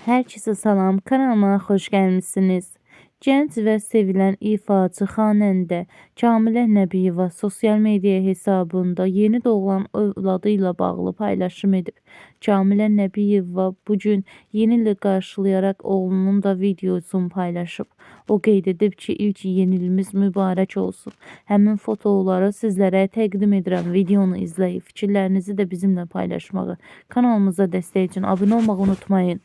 Herkese salam, kanalıma xoş gəlmisiniz. Gənc və sevilən ifaçı xanəndə Kamilə Nəbiyeva sosial media hesabında yeni doğulan övladı ilə bağlı paylaşım edib. Kamilə Nəbiyeva bugün yeni ili qarşılayaraq oğlunun da videosunu paylaşıb. O qeyd edib ki, ilk yeni ilimiz mübarək olsun. Həmin fotoları sizlərə təqdim edirəm. Videonu izləyib fikirlərinizi də bizimlə paylaşmağı, kanalımıza dəstək üçün abunə olmağı unutmayın.